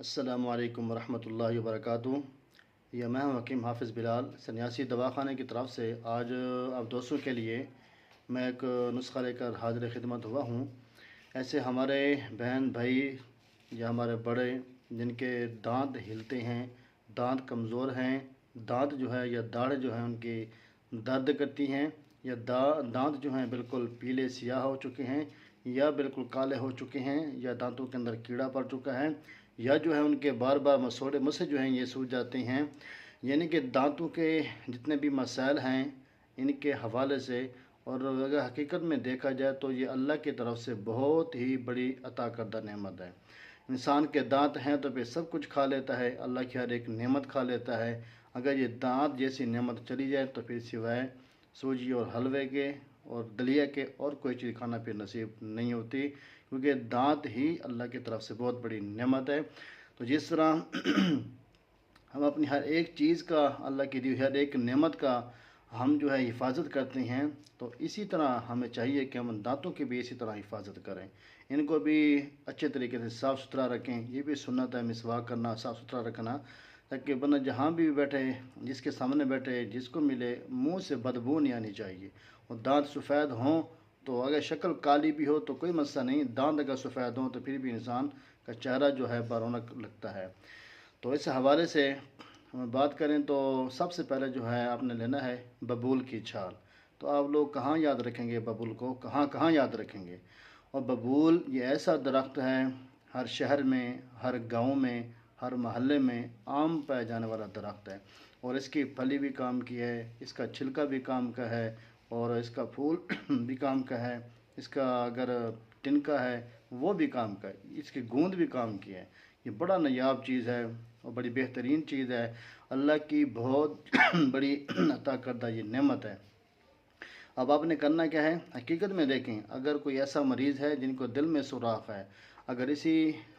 السلام علیکم ورحمۃ اللہ وبرکاتہ۔ یہ میں ہوں حکیم حافظ بلال سنیاسی دواخانے کی طرف سے۔ آج آپ دوستوں کے لیے میں ایک نسخہ لے کر حاضر خدمت ہوا ہوں۔ ایسے ہمارے بہن بھائی یا ہمارے بڑے جن کے دانت ہلتے ہیں، دانت کمزور ہیں، دانت جو ہے یا داڑھیں جو ہیں ان کی درد کرتی ہیں، یا دانت جو ہیں بالکل پیلے سیاہ ہو چکے ہیں، یا بالکل کالے ہو چکے ہیں، یا دانتوں کے اندر کیڑا پڑ چکا ہے، یا جو ہے ان کے بار بار مسوڑے مسے جو ہیں یہ سوج جاتے ہیں، یعنی کہ دانتوں کے جتنے بھی مسائل ہیں ان کے حوالے سے، اور اگر حقیقت میں دیکھا جائے تو یہ اللہ کی طرف سے بہت ہی بڑی عطا کردہ نعمت ہے۔ انسان کے دانت ہیں تو پھر سب کچھ کھا لیتا ہے، اللہ کی ہر ایک نعمت کھا لیتا ہے۔ اگر یہ دانت جیسی نعمت چلی جائے تو پھر سوائے سوجی اور حلوے کے اور دلیا کے اور کوئی چیز کھانا پھر نصیب نہیں ہوتی، کیونکہ دانت ہی اللہ کی طرف سے بہت بڑی نعمت ہے۔ تو جس طرح ہم اپنی ہر ایک چیز کا، اللہ کی دی ہوئی ہر ایک نعمت کا ہم جو ہے حفاظت کرتے ہیں، تو اسی طرح ہمیں چاہیے کہ ہم ان دانتوں کی بھی اسی طرح حفاظت کریں، ان کو بھی اچھے طریقے سے صاف ستھرا رکھیں۔ یہ بھی سنت ہے مسواک کرنا، صاف ستھرا رکھنا، تاکہ بندہ جہاں بھی بیٹھے، جس کے سامنے بیٹھے، جس کو ملے، منہ سے بدبو نہیں آنی چاہیے۔ اور دانت سفید ہوں تو اگر شکل کالی بھی ہو تو کوئی مسئلہ نہیں، دانت اگر سفید ہوں تو پھر بھی انسان کا چہرہ جو ہے برونق لگتا ہے۔ تو اس حوالے سے ہم بات کریں تو سب سے پہلے جو ہے آپ نے لینا ہے ببول کی چھال۔ تو آپ لوگ کہاں یاد رکھیں گے ببول کو، کہاں کہاں یاد رکھیں گے؟ اور ببول یہ ایسا درخت ہے، ہر شہر میں، ہر گاؤں میں، ہر محلے میں عام پایا جانے والا درخت ہے، اور اس کی پھلی بھی کام کی ہے، اس کا چھلکا بھی کام کا ہے، اور اس کا پھول بھی کام کا ہے، اس کا اگر ٹنکا ہے وہ بھی کام کا ہے، اس کی گوند بھی کام کی ہے۔ یہ بڑا نایاب چیز ہے اور بڑی بہترین چیز ہے، اللہ کی بہت بڑی عطا کردہ یہ نعمت ہے۔ اب آپ نے کرنا کیا ہے؟ حقیقت میں دیکھیں، اگر کوئی ایسا مریض ہے جن کو دل میں سوراخ ہے، اگر اسی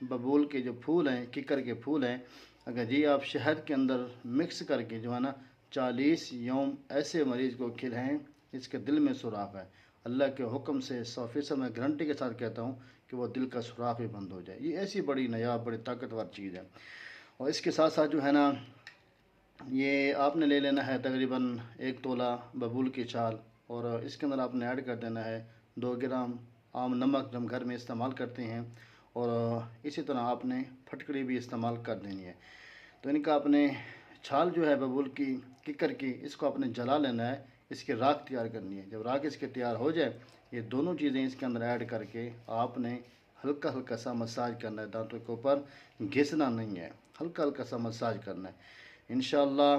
ببول کے جو پھول ہیں، ککر کے پھول ہیں، اگر جی آپ شہد کے اندر مکس کر کے جو ہے نا 40 یوم ایسے مریض کو کھلائیں جس کے دل میں سوراخ ہے، اللہ کے حکم سے 100% میں گارنٹی کے ساتھ کہتا ہوں کہ وہ دل کا سوراخ بھی بند ہو جائے۔ یہ ایسی بڑی نایاب، بڑی طاقتور چیز ہے۔ اور اس کے ساتھ ساتھ جو ہے نا، یہ آپ نے لے لینا ہے تقریباً 1 تولہ ببول کی چھال، اور اس کے اندر آپ نے ایڈ کر دینا ہے 2 گرام عام نمک جو ہم گھر میں استعمال کرتے ہیں، اور اسی طرح آپ نے پھٹکڑی بھی استعمال کر دینی ہے۔ تو ان کا آپ نے چھال جو ہے ببول کی، ککر کی، اس کو آپ نے جلا لینا ہے، اس کی راکھ تیار کرنی ہے۔ جب راکھ اس کی تیار ہو جائے، یہ دونوں چیزیں اس کے اندر ایڈ کر کے آپ نے ہلکا ہلکا سا مساج کرنا ہے، دانتوں کے اوپر گھسنا نہیں ہے، ہلکا ہلکا سا مساج کرنا ہے۔ انشاءاللہ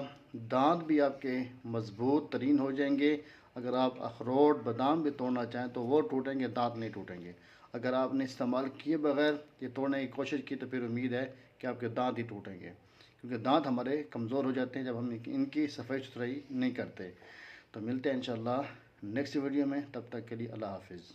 دانت بھی آپ کے مضبوط ترین ہو جائیں گے۔ اگر آپ اخروٹ بادام بھی توڑنا چاہیں تو وہ ٹوٹیں گے، دانت نہیں ٹوٹیں گے۔ اگر آپ نے استعمال کیے بغیر یہ توڑنے کی کوشش کی تو پھر امید ہے کہ آپ کے دانت ہی ٹوٹیں گے، کیونکہ دانت ہمارے کمزور ہو جاتے ہیں جب ہم ان کی صفائی ستھرائی نہیں کرتے۔ تو ملتے ہیں انشاءاللہ نیکسٹ ویڈیو میں، تب تک کے لیے اللہ حافظ۔